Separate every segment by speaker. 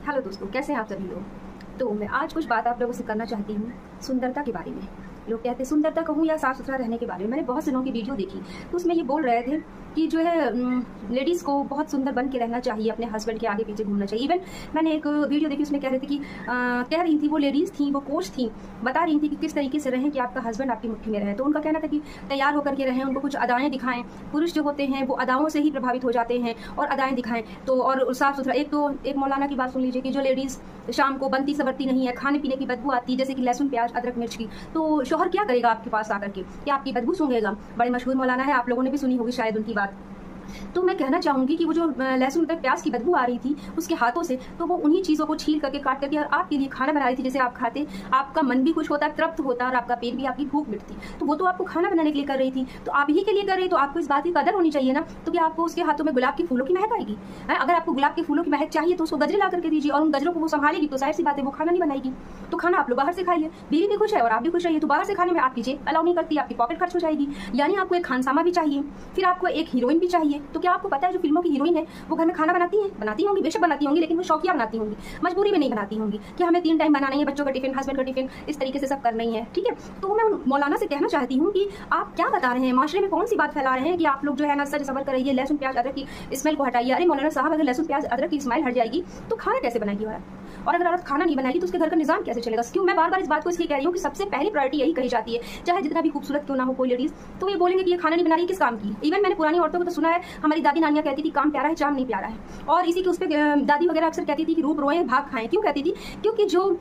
Speaker 1: Hello दोस्तों, कैसे हैं आप सभी लोग। तो मैं आज कुछ बात आप लोगों से करना चाहती हूँ सुंदरता के बारे में। लोग कहते हैं सुंदरता कहूँ या साफ़ सुथरा रहने के बारे में। मैंने बहुत से लोगों की वीडियो देखी तो उसमें ये बोल रहे थे कि जो है लेडीज़ को बहुत सुंदर बन के रहना चाहिए, अपने हस्बैंड के आगे पीछे घूमना चाहिए। इवन मैंने एक वीडियो देखी, उसमें कह रहे थे कि कह रही थी वो लेडीज़ थी, वो कोच थी, बता रही थी कि किस तरीके से रहें कि आपका हस्बैंड आपकी मुट्ठी में रहे। तो उनका कहना था कि तैयार होकर के रहें, उनको कुछ अदाएँ दिखाएं। पुरुष जो होते हैं वो अदाओं से ही प्रभावित हो जाते हैं और अदाएँ दिखाएं। तो और साफ़ सुथरा, एक मौलाना की बात सुन लीजिए कि जो लेडीज़ शाम को बनती सवरती नहीं है, खाने पीने की बदबू आती है जैसे कि लहसुन प्याज अदरक मिर्च की, तो शौहर क्या करेगा आपके पास आकर के, क्या आपकी बदबू सूंघेगा। बड़े मशहूर मौलाना है, आप लोगों ने भी सुनी होगी शायद उनकी बात। तो मैं कहना चाहूँगी कि वो जो लहसुन अदरक प्याज की बदबू आ रही थी उसके हाथों से, तो वो उन्हीं चीज़ों को छील करके काट करके और आपके लिए खाना बना रही थी। जैसे आप खाते, आपका मन भी खुश होता, तृप्त होता और आपका पेट भी, आपकी भूख मिटती। तो वो तो आपको खाना बनाने के लिए कर रही थी, तो आप ही के लिए कर रही, तो आपको इस बात की कदर होनी चाहिए ना। तो क्या आपको उसके हाथों में गुलाब के फूलों की महक आएगी? अगर आपको गुलाब के फूलों की महक चाहिए तो उसको गजरे ला करके दीजिए, और उन गजरों को वो संभालेगी तो जाहिर सी बात है वो खाना नहीं बनाएगी। तो खाना आप लोग बाहर से खाइए, बीवी भी खुश है और आप भी खुश रहिए। तो बाहर से खाने में आपकी जेब अलाउ नहीं करती, आपकी पॉकेट खर्च हो जाएगी। यानी आपको एक खानसामा भी चाहिए, फिर आपको एक हीरोइन भी चाहिए। तो क्या आपको पता है जो फिल्मों की हीरोइन है वो घर में खाना बनाती हैं? बनाती होंगी, बेशक बनाती होंगी, लेकिन वो शौकिया बनाती होंगी, मजबूरी में नहीं बनाती होंगी कि हमें 3 टाइम बनाना ही है, बच्चों का टिफिन, हस्बैंड का टिफिन, इस तरीके से सब करना ही है। ठीक है, तो मैं मौलाना से कहना चाहती हूँ कि आप क्या बता रहे हैं, माशरे में कौन सी बात फैला रहे हैं कि आप लोग जो है ना सच सबर कर रही है, लहसुन प्याज अदरक की स्मेल को हटाइए। अरे मौलाना साहब, अगर लहसुन प्याज अदरक की स्मेल हट जाएगी तो खाना कैसे बनाएगी औरत? और अगर औरत खाना नहीं बनाएगी तो उसके घर का निजाम कैसे चलेगा? क्यों मैं बार बार इस बात को इसलिए कह रही हूँ कि सबसे पहली प्रायोरिटी यही कही जाती है, चाहे जितना भी खूबसूरत क्यों ना हो कोई लेडीज, तो ये बोलेंगे कि ये खाना नहीं बना रही, किस काम की। इवन मैंने पुरानी औरतों को तो सुना है, हमारी दादी नानियाँ कहती थी काम प्यारा है चाम नहीं प्यारा है, और इसी के उस पर दादी वगैरह अक्सर कहती थी कि रूप रोएं भाग खाएं। क्यों कहती थी? क्योंकि जो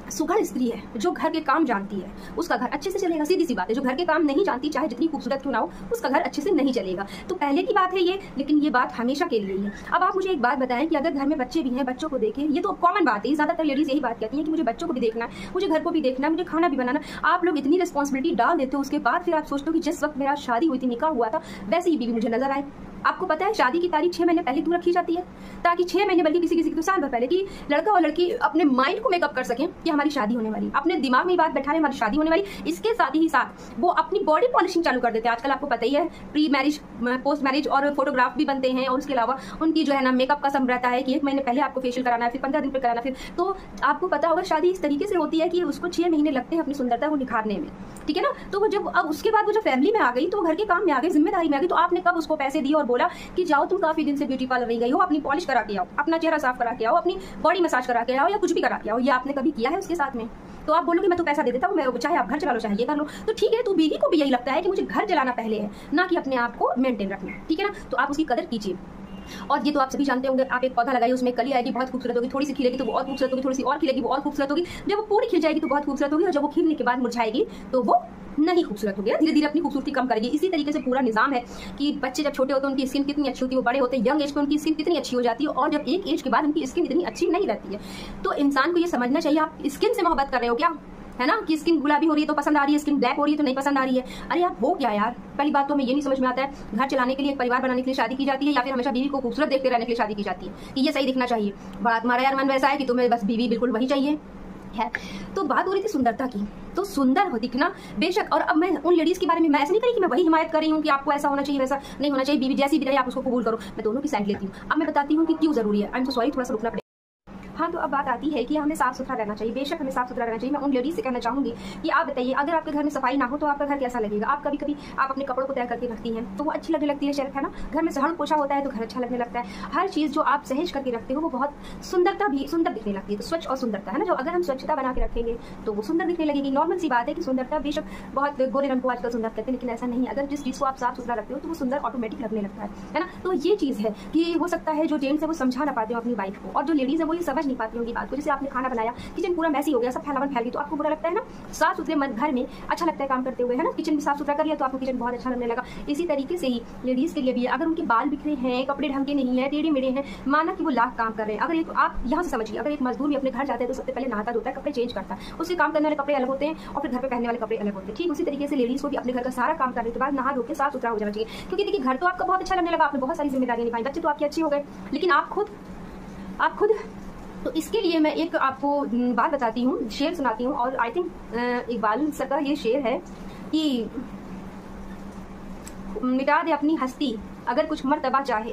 Speaker 1: सुघड़ स्त्री है, जो घर के काम जानती है, उसका घर अच्छे से चलेगा। सीधी सी बात है, जो घर के काम नहीं जानती, चाहे जितनी खूबसूरत क्यों ना हो, उसका घर अच्छे से नहीं चलेगा। तो पहले की बात है ये, लेकिन ये बात हमेशा के लिए ही है। अब आप मुझे एक बात बताएं कि अगर घर में बच्चे भी हैं, बच्चों को देखें, ये तो कॉमन बात है, ज़्यादातर लेडीज यही बात कहती हैं कि मुझे बच्चों को भी देखना है, मुझे घर को भी देखना है, मुझे खाना भी बनाना। आप लोग इतनी रिस्पॉन्सिबिलिटी डाल देते हो, उसके बाद फिर आप सोचते हो कि जिस वक्त मेरा शादी हुई थी, निकाह हुआ था, वैसे ही बीवी मुझे नजर आए। आपको पता है शादी की तारीख 6 महीने पहले क्यों रखी जाती है? ताकि 6 महीने, बल्कि किसी किसी की तो साल भर पहले, कि लड़का और लड़की अपने माइंड को मेकअप कर सकें कि हमारी शादी होने वाली, अपने दिमाग में ये बात बैठा रहे हमारी शादी होने वाली। इसके साथ ही साथ वो अपनी बॉडी पॉलिशिंग चालू कर देते हैं। आजकल आपको पता ही है, प्री मैरिज, पोस्ट मैरिज और फोटोग्राफ भी बनते हैं, और उसके अलावा उनकी जो है ना मेकअप का सब रहता है कि 1 महीने पहले आपको फेशियल कराना है, फिर 15 दिन पर कराना, फिर तो आपको पता होगा शादी इस तरीके से होती है कि उसको 6 महीने लगते हैं अपनी सुंदरता को निखारने में। ठीक है ना। तो वो जब अब उसके बाद वो जब फैमिली में आ गई, तो घर के काम में आ गई, जिम्मेदारी में आ गई, तो आपने कब उसको पैसे दिए और बोला कि जाओ तुम काफी दिन से ब्यूटी पार्लर नहीं गई हो, अपनी पॉलिश करा के आओ, अपना चेहरा साफ करा के आओ, अपनी बॉडी मसाज करा के आओ, या कुछ भी करा के आओ? ये आपने कभी किया है उसके साथ में? तो आप बोलोगे मैं तो पैसा दे देता हूँ, मैं चाहे आप घर चला लो चाहे ये कर लो। तो ठीक है, तो बीवी को भी यही लगता है कि मुझे घर चलाना पहले है, ना कि अपने आप को मेंटेन रखना। ठीक है ना। तो आप उसकी कदर कीजिए। और ये तो आप सभी जानते होंगे, आप एक पौधा लगाइए, उसमें कली आएगी, बहुत खूबसूरत होगी, थोड़ी सी खिलेगी तो वो और खूबसूरत होगी, थोड़ी सी और खिलेगी वो और खूबसूरत होगी, जब वो पूरी खिल जाएगी तो बहुत खूबसूरत होगी, और जब वो खिलने के बाद मुरझाएगी तो वो नहीं खूबसूरत हो गया, धीरे धीरे अपनी खूबसूरती कम करेगी। इसी तरीके से पूरा निजाम है कि बच्चे जब छोटे होते हैं उनकी स्किन कितनी अच्छी होती है, वो बड़े होते हैं यंग एज पे उनकी स्किन कितनी अच्छी हो जाती है, और जब एक एज के बाद उनकी स्किन इतनी अच्छी नहीं रहती है। तो इंसान को ये समझना चाहिए, आप स्किन से मोहब्बत कर रहे हो क्या, है ना, कि स्किन गुलाबी हो रही है तो पसंद आ रही है, स्किन ब्लैक हो रही है तो नहीं पसंद आ रही है। अरे आप हो क्या यार। पहली बात तो हमें ये नहीं समझ में आता है, घर चलाने के लिए, एक परिवार बनाने के लिए शादी की जाती है, या फिर हमेशा बीवी को खूबसूरत देखते रहने के लिए शादी की जाती है कि ये सही दिखना चाहिए। बड़ा तुम्हारा यार मन वैसा है कि तुम्हें बस बीवी बिल्कुल वही चाहिए है। तो बात हो रही थी सुंदरता की, तो सुंदर हो दिखना बेशक। और अब मैं उन लेडीज के बारे में मैं ऐसा नहीं करी कि मैं वही हिमायत कर रही हूँ कि आपको ऐसा होना चाहिए वैसा नहीं होना चाहिए, बीवी जैसी भी रहे आप उसको कबूल करो। मैं दोनों की साइड लेती हूँ। अब मैं बताती हूँ कि क्यों जरूरी है। आई एम सो सॉरी, थोड़ा सा रुकना पड़ेगा। हाँ, तो अब बात आती है कि हमें साफ सुथरा रहना चाहिए। बेशक हमें साफ सुथरा रहना चाहिए। मैं उन लेडीज से कहना चाहूंगी कि आप बताइए, अगर आपके घर में सफाई ना हो तो आपका घर कैसा लगेगा? आप कभी कभी आप अपने कपड़ों को तय करके रखती हैं तो वो अच्छी लगने लगती है, शेल्फ है ना, घर में सहन पोछा होता है तो घर अच्छा लगने लगता है। हर चीज़ जो आप सहेज करके रखते हो वो बहुत सुंदरता भी सुंदर दिखने लगती है। तो स्वच्छ और सुंदरता है ना, जो अगर हम स्वच्छता बना के रखेंगे तो वो सुंदर दिखने लगेगी। नॉर्मल सी बात है कि सुंदरता बेशक बहुत गोरे रंग को आजकल सुंदर कहते हैं, लेकिन ऐसा नहीं है। अगर जिस चीज़ को आप साफ सुथरा रखते हो तो वो सुंदर ऑटोमेटिक लगने लगता है ना। तो ये चीज़ है कि हो सकता है जो जेंट्स है वो समझा ना पाते हो अपनी वाइफ को, और जो लेडीज है वो ये समझ नहीं पाती होंगी बात को। जैसे आपने खाना बनाया, किचन पूरा मैसी हो गया, सब फैलावन फैल गई, तो आपको बुरा लगता है ना। साफ सुथरे घर में अच्छा लगता है काम करते हुए, है ना। किचन भी साफ सुथरा कर लिया तो आपको किचन बहुत अच्छा लगने लगा। इसी तरीके से ही लेडीज के लिए भी है। अगर उनके बाल बिखरे हैं, कपड़े ढंग के नहीं है, टेढ़े मेढ़े हैं, माना कि वो लाख काम कर रहे हैं, अगर एक आप यहाँ से समझिए, अगर एक मजदूर भी अपने घर जाता है तो सबसे पहले नहाता धोता है, कपड़े चेंज करता है, उसके काम करने वाले कपड़े अलग होते हैं और फिर घर पे पहनने वाले कपड़े अलग होते हैं। ठीक उसी तरीके से लेडीज को भी अपने घर का सारा काम करने के बाद नहा धो के साफ सुथरा हो जाना चाहिए। क्योंकि देखिए, घर तो आपका बहुत अच्छा लगने लगा, आपने बहुत सारी जिम्मेदारियां निभाई, बच्चे तो आपके अच्छे हो गए, लेकिन आप खुद तो इसके लिए मैं एक आपको बात बताती हूँ, शेर सुनाती हूँ। और आई थिंक इकबाल सर का ये शेर है कि मिटा दे अपनी हस्ती अगर कुछ मर्तबा चाहे,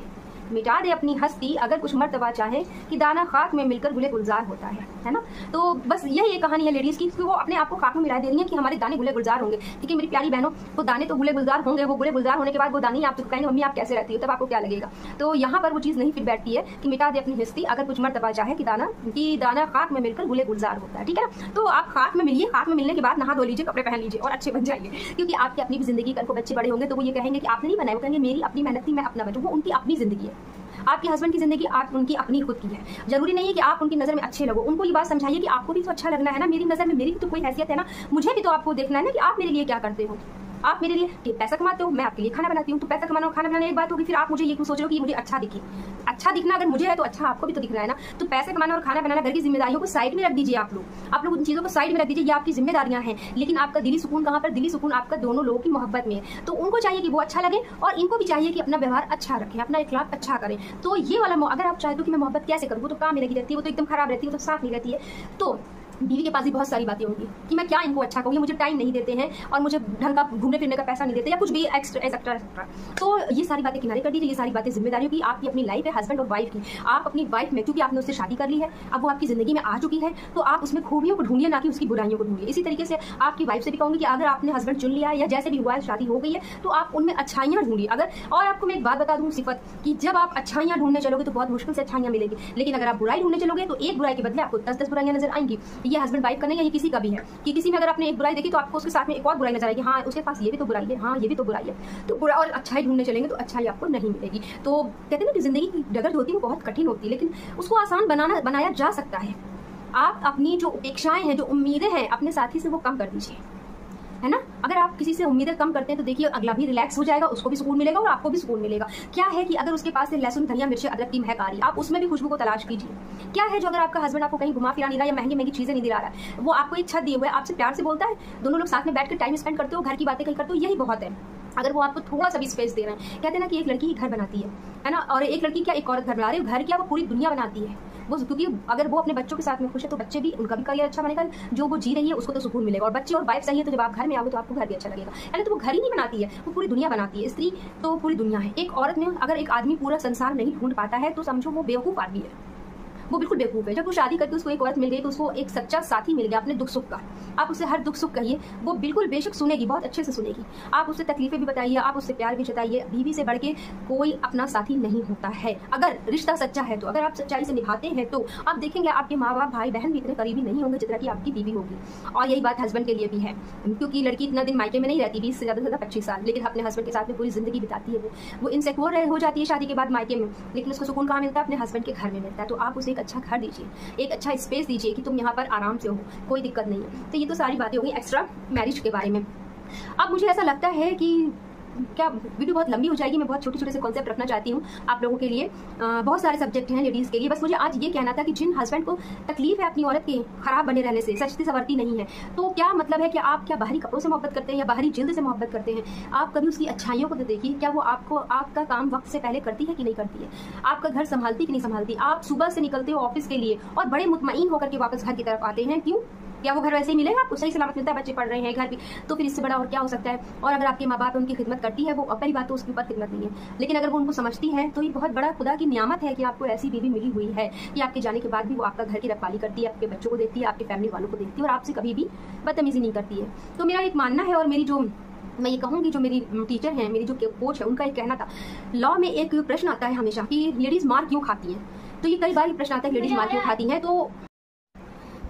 Speaker 1: मिटा दे अपनी हस्ती अगर कुछ मर्तबा चाहे कि दाना खाक में मिलकर गुले गुलजार होता है ना। तो बस यही एक कहानी है लेडीज़ की, वो अपने आप को खाक में मिला दे रही है कि हमारे दाने गुले गुलजार होंगे। क्योंकि मेरी प्यारी बहनों, वो दाने तो गुले गुलजार होंगे, वो गुले गुलजार होने के बाद वो दाने आप तो कहेंगे मम्मी आप कैसे रहती हो, तब आपको क्या लगेगा। तो यहाँ पर वो चीज़ नहीं फिट बैठती है कि मिटा दे अपनी हस्ती अगर कुछ मर्तबा चाहे कि दाना खाक में मिलकर गुले गुलजार होता है, ठीक है ना। तो आप खाक में मिलिए, खाक में मिलने के बाद नहा धो लीजिए, कपड़े पहन लीजिए और अच्छे बन जाइए। क्योंकि आपकी अपनी भी जिंदगी, कल को बच्चे बड़े होंगे तो वो ये कहेंगे कि आपने नहीं बनाया, वो कहेंगे मेरी अपनी मेहनत थी, मैं अपना बचूँ। वो उनकी अपनी जिंदगी है, आपके हस्बैंड की जिंदगी आप उनकी अपनी खुद की है। जरूरी नहीं है कि आप उनकी नजर में अच्छे लगो। उनको ये बात समझाइए कि आपको भी तो अच्छा लगना है ना, मेरी नजर में मेरी भी तो कोई हैसियत है ना, मुझे भी तो आपको देखना है ना कि आप मेरे लिए क्या करते हो। आप मेरे लिए पैसा कमाते हो, मैं आपके लिए खाना बनाती हूँ। तो पैसा कमाना और खाना बनाना एक बात होगी, फिर आप मुझे ये क्यों सोच रहे हो कि मुझे अच्छा दिखे। अच्छा दिखना अगर मुझे है तो अच्छा आपको भी तो दिखना है ना। तो पैसा कमाना और खाना बनाना, घर की जिम्मेदारियों को साइड में रख दीजिए। आप लोग उन चीज़ों को साइड में रख दीजिए, ये आपकी जिम्मेदारियां हैं। लेकिन आपका दिली सुकून कहाँ पर? दिली सुकून आपका दोनों लोगों की मोहब्बत में है। तो उनको चाहिए कि वो अच्छा लगे और इनको भी चाहिए कि अपना व्यवहार अच्छा रखें, अपना इखलाक अच्छा करें। तो ये वाला अगर आप चाहते हो कि मैं मोहब्बत कैसे करूँ, वो तो काम में लगी रहती है, वो तो एकदम खराब रहती है, वो तो साफ नहीं रहती है। तो बीवी के पास भी बहुत सारी बातें होंगी कि मैं क्या इनको अच्छा कहूँ, मुझे टाइम नहीं देते हैं और मुझे ढंग का घूमने फिरने का पैसा नहीं देते या कुछ भी एक्स्ट्रा। तो ये सारी बातें किनारे कर दीजिए। ये सारी बातें जिम्मेदारियों की, आपकी अपनी लाइफ है, हस्बैंड और वाइफ की। आप अपनी वाइफ में, क्योंकि आपने उससे शादी कर ली है, अब वो आपकी जिंदगी में आ चुकी है, तो आप उसमें खूबियों को ढूंढिए, ना कि उसकी बुराइयों को ढूंढिए। इसी तरीके से आपकी वाइफ से भी कहूँगी कि अगर आपने हस्बैंड चुन लिया है या जैसे भी हुआ है, शादी हो गई है, तो आप उनमें अच्छाइयाँ ढूंढिए। और आपको मैं एक बात बता दूँ सिफत, कि जब आप अच्छाइयाँ ढूंढने चलोगे तो बहुत मुश्किल से अच्छाइयाँ मिलेगी। लेकिन अगर आप बुराई ढूंढने चलोगे तो एक बुराई के बदले आपको 10-10 बुराइयाँ नजर आएंगी। ये हस्बैंड वाइफ का नहीं है, ये किसी का भी है कि किसी में अगर आपने एक बुराई देखी तो आपको उसके साथ में एक और बुराई नजर आएगी। हाँ, उसके पास ये भी तो बुराई है, हाँ ये भी तो बुराई है। तो बुरा और अच्छाई ढूंढने चलेंगे तो अच्छाई आपको नहीं मिलेगी। तो कहते हैं ना कि जिंदगी की डगर जो होती है वो बहुत कठिन होती है, लेकिन उसको आसान बनाया जा सकता है। आप अपनी जो अपेक्षाएं हैं, जो उम्मीदें हैं अपने साथी से, वो कम कर दीजिए, है ना। अगर आप किसी से उम्मीदें कम करते हैं तो देखिए अगला भी रिलैक्स हो जाएगा, उसको भी सुकून मिलेगा और आपको भी सुकून मिलेगा। क्या है कि अगर उसके पास से लहसुन, धनिया, मिर्ची, अदरक की महक आ रही है, आप उसमें भी खुशबू को तलाश कीजिए। क्या है जो अगर आपका हस्बैंड आपको कहीं घुमा फिरा नहीं रहा या महंगी महंगी चीजें नहीं दिला रहा है, वो आपको एक छत दिए हुए, आपसे प्यार से बोलता है, दोनों लोग साथ में बैठकर टाइम स्पेंड करते हो, घर की बातें कहीं करते हो, यही बहुत है। अगर वो आपको थोड़ा सा भी स्पेस दे रहे हैं, कहते हैं ना कि एक लड़की ही घर बनाती है ना, और एक लड़की क्या, एक औरत घर बना रही है, घर क्या वो पूरी दुनिया बनाती है वो। क्योंकि अगर वो अपने बच्चों के साथ में खुश है तो बच्चे भी, उनका भी करियर अच्छा बनेगा, जो वो जी रही है उसको तो सुकून मिलेगा। और बच्चे और वाइफ सही है तो जब आप घर में आओगे तो आपको घर भी अच्छा लगेगा। यानी तो वो घर ही नहीं बनाती है, वो पूरी दुनिया बनाती है। स्त्री तो पूरी दुनिया है। एक औरत में अगर एक आदमी पूरा संसार नहीं ढूंढ पाता है तो समझो वो बेवकूफ़ आदमी है, वो बिल्कुल बेवकूफ़ है। जब वो शादी करके उसको एक औरत मिल गई तो उसको एक सच्चा साथी मिल गया अपने दुख सुख का। आप उससे हर दुख सुख कहिए, वो बिल्कुल बेशक सुनेगी, बहुत अच्छे से सुनेगी। आप उससे तकलीफें भी बताइए, आप उससे प्यार भी जताइए। बीवी से बढ़ के कोई अपना साथी नहीं होता है अगर रिश्ता सच्चा है तो। अगर आप सच्चाई से निभाते हैं तो आप देखेंगे आपके माँ बाप, भाई बहन भी इतने करीबी नहीं होंगे जितना कि आपकी बीवी होगी। और यही बात हस्बैंड के लिए भी है, क्योंकि लड़की इतना दिन मायके में नहीं रहती, 20 से ज़्यादा 25 साल, लेकिन अपने हस्बैंड के साथ में पूरी जिंदगी बिताती है। वो इनसिक्योर हो जाती है शादी के बाद मायके में, लेकिन उसको सुकून कहाँ मिलता है? अपने हस्बैंड के घर में मिलता है। तो आप उसे एक अच्छा घर दीजिए, एक अच्छा स्पेस दीजिए कि तुम यहाँ पर आराम से हो, कोई दिक्कत नहीं है। तो ये तो सारी बातें होंगी एक्स्ट्रा मैरिज के बारे में। अब मुझे ऐसा लगता है कि क्या वीडियो बहुत लंबी हो जाएगी, मैं बहुत छोटे छोटे से कॉन्सेप्ट रखना चाहती हूँ आप लोगों के लिए। बहुत सारे सब्जेक्ट हैं लेडीज़ के लिए। बस मुझे आज ये कहना था कि जिन हस्बैंड को तकलीफ है अपनी औरत के खराब बने रहने से, सचती सवरती नहीं है, तो क्या मतलब है कि आप क्या बाहरी कपड़ों से मोहब्बत करते हैं या बाहरी जिल्द से मोहब्बत करते हैं? आप कभी उसकी अच्छाइयों को तो देखिए, क्या वो आपको आपका काम वक्त से पहले करती है कि नहीं करती है? आपका घर संभालती कि नहीं संभालती? आप सुबह से निकलते हो ऑफिस के लिए और बड़े मुतमईन होकर के वापस घर की तरफ आते हैं, क्यों? क्या वो घर वैसे ही मिलेगा आपको? सही सलामत मिलता है, बच्चे पढ़ रहे हैं, घर भी, तो फिर इससे बड़ा और क्या हो सकता है? और अगर आपके माँ बाप उनकी खिदमत करती है, वो पहली बात तो उसके ऊपर खिदमत नहीं है, लेकिन अगर वो उनको समझती है तो ये बहुत बड़ा खुदा की नियामत है कि आपको ऐसी बीवी मिली हुई है कि आपके जाने के बाद भी वो आपका घर की रखवाली करती है, आपके बच्चों को देखती है, आपके फैमिली वालों को देखती है और आपसे कभी भी बदतमीजी नहीं करती है। तो मेरा एक मानना है, और मेरी जो मैं ये कहूँगी, जो मेरी टीचर हैं, मेरी जो कोच है, उनका एक कहना था, लॉ में एक प्रश्न आता है हमेशा कि लेडीज़ मार क्यों खाती हैं। तो ये कई बार ये प्रश्न आता है लेडीज़ मार क्यों खाती हैं।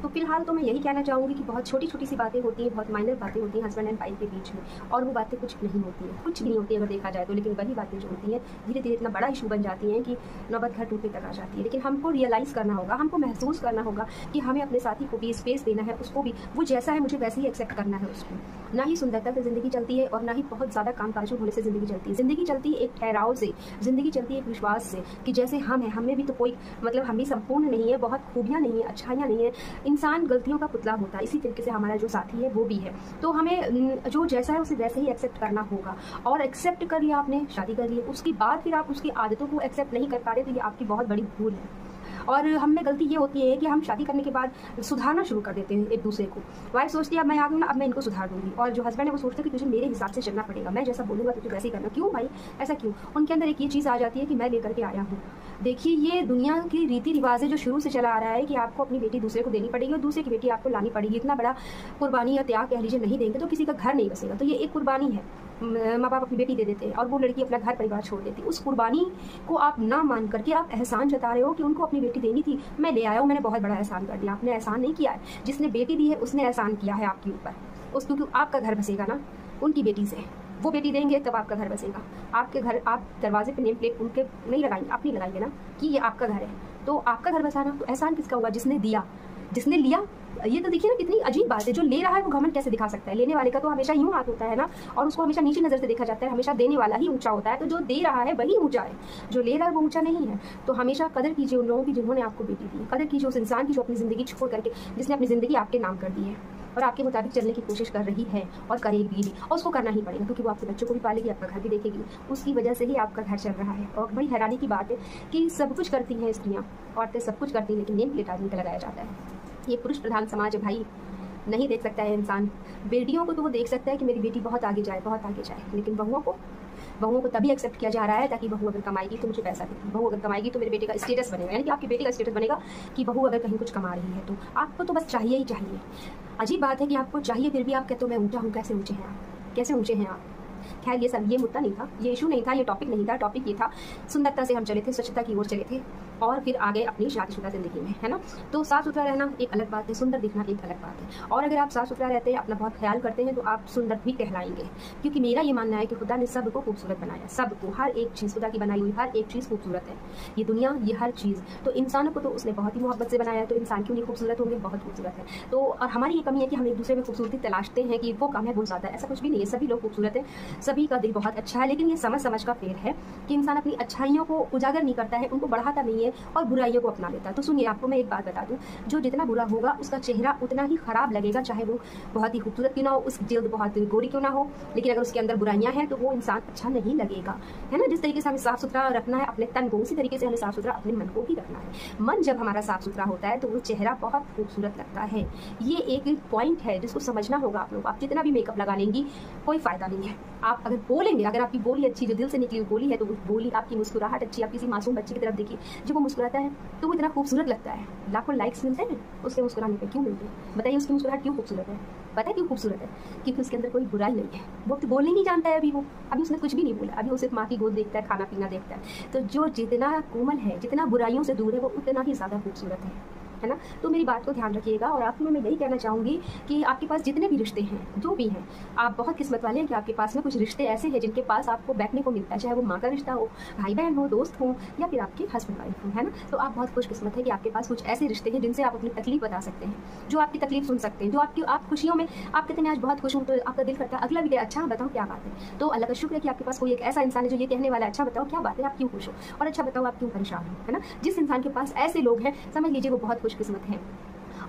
Speaker 1: तो फिलहाल तो मैं यही कहना चाहूँगी कि बहुत छोटी छोटी सी बातें होती हैं, बहुत माइनर बातें होती हैं हस्बैंड एंड वाइफ के बीच में, और वो बातें कुछ नहीं होती हैं, कुछ भी नहीं होती है अगर देखा जाए तो। लेकिन वही बातें जो होती हैं धीरे धीरे इतना बड़ा इशू बन जाती हैं कि नौबत घर टूटने तक आ जाती है। लेकिन हमको रियलाइज़ करना होगा, हमको महसूस करना होगा कि हमें अपने साथी को भी स्पेस देना है, उसको भी वो जैसा है मुझे वैसे ही एक्सेप्ट करना है उसको। ना ही सुंदरता से ज़िंदगी चलती है और ना ही बहुत ज़्यादा कामकाजों होने से ज़िंदगी चलती है। ज़िंदगी चलती है एक ठहराव से, ज़िंदगी चलती है एक विश्वास से कि जैसे हम हैं, हमें भी तो कोई मतलब हम भी संपूर्ण नहीं है, बहुत खूबियाँ नहीं है, अच्छाइयाँ नहीं है, इंसान गलतियों का पुतला होता है। इसी तरीके से हमारा जो साथी है वो भी है। तो हमें जो जैसा है उसे वैसे ही एक्सेप्ट करना होगा। और एक्सेप्ट कर लिया आपने, शादी कर ली, उसके बाद फिर आप उसकी आदतों को एक्सेप्ट नहीं कर पा रहे तो ये आपकी बहुत बड़ी भूल है। और हम में गलती ये होती है कि हम शादी करने के बाद सुधारना शुरू कर देते हैं एक दूसरे को। वाइफ सोचती है अब मैं आ गई ना, अब मैं इनको सुधार दूंगी, और जो हस्बैंड है वो सोचता है कि तुझे मेरे हिसाब से चलना पड़ेगा, मैं जैसा बोलूँगा तुझे वैसे ही करना। क्यों भाई, ऐसा क्यों? उनके अंदर एक ये चीज़ आ जाती है कि मैं लेकर के आया हूँ। देखिए, ये दुनिया की रीति रिवाज है जो शुरू से चला आ रहा है कि आपको अपनी बेटी दूसरे को देनी पड़ेगी और दूसरे की बेटी आपको लानी पड़ेगी। इतना बड़ा कुर्बानी या त्याग कह लीजिए नहीं देंगे तो किसी का घर नहीं बसेगा। तो ये एक कुर्बानी है। माँ बाप अपनी बेटी दे देते हैं और वो लड़की अपना घर परिवार छोड़ देती है। उस कुर्बानी को आप ना मान करके आप एहसान जता रहे हो कि उनको अपनी बेटी देनी थी, मैं ले आया हूँ, मैंने बहुत बड़ा एहसान कर दिया। आपने एहसान नहीं किया है, जिसने बेटी दी है उसने एहसान किया है आपके ऊपर। उस क्योंकि आपका घर बसेगा ना उनकी बेटी से, वो बेटी देंगे तब आपका घर बसेगा। आपके घर, आप दरवाजे पे नेम प्लेट उनके नहीं लगाएंगे, आप नहीं लगाएंगे ना कि ये आपका घर है, तो आपका घर बसाना। तो एहसान किसका हुआ? जिसने दिया, जिसने लिया। ये तो देखिए ना कितनी अजीब बात है। जो ले रहा है वो घमंड कैसे दिखा सकता है? लेने वाले का तो हमेशा यूं हाथ होता है ना, और उसको हमेशा नीची नज़र से देखा जाता है। हमेशा देने वाला ही ऊंचा होता है, तो जो दे रहा है वही ऊंचा है, जो ले रहा है वो ऊंचा नहीं है। तो हमेशा कदर कीजिए उन लोगों की जिन्होंने आपको बेटी दी। कदर कीजिए उस इंसान की जो अपनी ज़िंदगी छोड़ करके, जिसने अपनी ज़िंदगी आपके नाम कर दी है और आपके मुताबिक चलने की कोशिश कर रही है और करेगी भी, और उसको करना ही पड़ेगा क्योंकि वो आपके बच्चों को भी पालेगी, आपका घर भी देखेगी। उसकी वजह से ही आपका घर चल रहा है। और बड़ी हैरानी की बात है कि सब कुछ करती हैं स्त्रियाँ, औरतें सब कुछ करती हैं, लेकिन नेम प्लेट आदमी का लगाया जाता है। ये पुरुष प्रधान समाज है भाई, नहीं देख सकता है इंसान। बेटियों को तो वो देख सकता है कि मेरी बेटी बहुत आगे जाए, बहुत आगे जाए, लेकिन बहुओं को तभी एक्सेप्ट किया जा रहा है ताकि बहू अगर कमाएगी तो मुझे पैसा देगी, बहू अगर कमाएगी तो मेरे बेटे का स्टेटस बनेगा। यानी कि आपके बेटे का स्टेटस बनेगा कि बहू अगर कहीं कुछ कमा रही है तो आपको तो बस चाहिए ही चाहिए। अजीब बात है कि आपको चाहिए फिर भी आप कहते हो मैं ऊँचा हूँ। कैसे ऊँचे हैं आप? कैसे ऊँचे हैं आप? खैर ये मुद्दा नहीं था, ये इशू नहीं था, ये टॉपिक नहीं था। टॉपिक ये था सुंदरता से हम चले थे, स्वच्छता की ओर चले थे और फिर आगे अपनी शादीशुदा ज़िंदगी में, है ना। तो साफ़ सुथरा रहना एक अलग बात है, सुंदर दिखना एक अलग बात है। और अगर आप साफ़ सुथरा रहते हैं, अपना बहुत ख्याल करते हैं तो आप सुंदर भी कहलाएंगे। क्योंकि मेरा ये मानना है कि खुदा ने सबको खूबसूरत बनाया, सबको, हर एक चीज़ खुदा की बनाई हुई हर एक चीज़ खूबसूरत है। ये दुनिया, ये हर चीज़, तो इंसानों को तो उसने बहुत ही मोहब्बत से बनाया है, तो इंसान क्यों नहीं खूबसूरत होंगे? बहुत खूबसूरत है। तो और हमारी ये कमी है कि हम एक दूसरे में खूबसूरती तलाशते हैं कि वो कम है वो ज़्यादा है। ऐसा कुछ भी नहीं है, सभी लोग खूबसूरत हैं, सभी का दिल बहुत अच्छा है। लेकिन ये समझ का फेर है कि इंसान अपनी अच्छाइयों को उजागर नहीं करता है, उनको बढ़ाता नहीं है और बुराइयों को अपना लेता है। तो सुनिए, आपको मैं एक बात बता दूं, जो जितना बुरा होगा उसका चेहरा उतना ही खराब लगेगा, चाहे वो बहुत ही खूबसूरत क्यों ना हो, उसकी जल्द बहुत गोरी क्यों ना हो, लेकिन अगर उसके अंदर बुराइयां हैं तो वो इंसान अच्छा नहीं लगेगा, है ना। जिस तरीके से हमें साफ सुथरा रखना है अपने तन को, उसी तरीके से हमें साफ सुथरा अपने मन को भी रखना है। मन जब हमारा साफ सुथरा होता है तो वो चेहरा बहुत खूबसूरत लगता है। ये एक पॉइंट है जिसको समझना होगा आप लोग। आप जितना भी मेकअप लगा लेंगी कोई फायदा नहीं है। आप अगर बोलेंगे, अगर आपकी बोली अच्छी, जो दिल से निकली हुई बोली है, तो वो बोली, आपकी मुस्कुराहट अच्छी, आप किसी मासूम बच्चे की तरफ देखिए, जब वो मुस्कुराता है तो वो इतना खूबसूरत लगता है। लाखों लाइक्स मिलते हैं उसके मुस्कुराने पे, क्यों मिलते हैं? बताइए, उसकी मुस्कुराहट क्यों खूबसूरत है? पता है क्यों खूबसूरत है? क्योंकि उसके अंदर कोई बुराई नहीं है। वो तो बोलने नहीं जानता है अभी उसने कुछ भी नहीं बोला, अभी वो सिर्फ माँ की गोद देखता है, खाना पीना देखता है। तो जो जितना कोमल है, जितना बुराइयों से दूर है, वो उतना ही ज़्यादा खूबसूरत है ना। तो मेरी बात को ध्यान रखिएगा। और आपको मैं यही कहना चाहूँगी कि आपके पास जितने भी रिश्ते हैं, जो भी हैं, आप बहुत किस्मत वाले हैं कि आपके पास में कुछ रिश्ते ऐसे हैं जिनके पास आपको बैठने को मिलता है, चाहे वो माँ का रिश्ता हो, भाई बहन हो, दोस्त हो, या फिर आपके हस्बैंड वाइफ हो, है ना। तो आप बहुत खुशकिस्मत है कि आपके पास कुछ ऐसे रिश्ते हैं जिनसे आप अपनी तकलीफ बता सकते हैं, जो आपकी तकलीफ सुन सकते हैं, जो आप खुशियों में आप कहते हैं आज बहुत खुश हूँ, तो आपका दिल करता है अगला भी कहे अच्छा बताओ क्या बात है। तो अल्लाह का शुक्र है कि आपके पास कोई एक ऐसा इंसान है जो ये कहने वाला है अच्छा बताओ क्या बात है, आप क्यों खुश हो, और अच्छा बताओ आप क्यों परेशान हो, है ना। जिस इंसान के पास ऐसे लोग हैं, समझ लीजिए वो बहुत खुशकिस्मत हैं।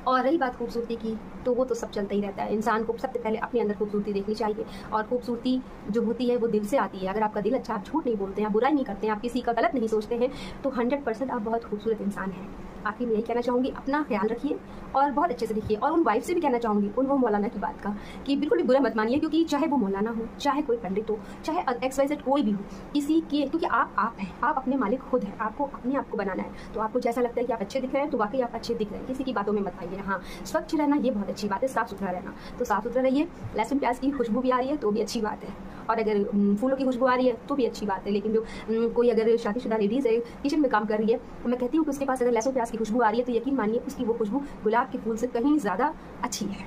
Speaker 1: और रही बात खूबसूरती की, तो वो तो सब चलता ही रहता है। इंसान को सबसे पहले अपने अंदर खूबसूरती देखनी चाहिए, और खूबसूरती जो होती है वो दिल से आती है। अगर आपका दिल अच्छा, आप झूठ नहीं बोलते हैं, आप बुराई नहीं करते हैं, आप किसी का गलत नहीं सोचते हैं, तो 100% आप बहुत खूबसूरत इंसान हैं। आखिर में यही कहना चाहूँगी, अपना ख्याल रखिए और बहुत अच्छे से दिखिए। और उन वाइफ से भी कहना चाहूँगी, उन वो मौलाना की बात का, कि बिल्कुल भी बुरा मत मानिए, क्योंकि चाहे वो मौलाना हो, चाहे कोई पंडित हो, चाहे XYZ कोई भी हो, किसी के, क्योंकि आप हैं, आप अपने मालिक खुद हैं, आपको अपने आप को बनाना है। तो आपको जैसा लगता है कि आप अच्छे दिख रहे हैं तो वाकई आप अच्छे दिख रहे हैं, किसी की बातों में मत आइए। हाँ, स्वच्छ रहना ये बहुत अच्छी बात है, साफ़ सुथरा रहना, तो साफ़ सुथरा रहिए। लहसुन प्याज की खुशबू भी आ रही है तो भी अच्छी बात है, और अगर फूलों की खुशबू आ रही है तो भी अच्छी बात है। लेकिन जो कोई अगर शादीशुदा लेडीज़ है, किचन में काम कर रही है, तो मैं कहती हूँ कि उसके पास अगर लहसुन प्याज की खुशबू आ रही है तो यकीन मानिए उसकी वो खुशबू गुलाब के फूल से कहीं ज़्यादा अच्छी है।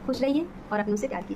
Speaker 1: खुश रहिए और अपनों से प्यार कीजिए।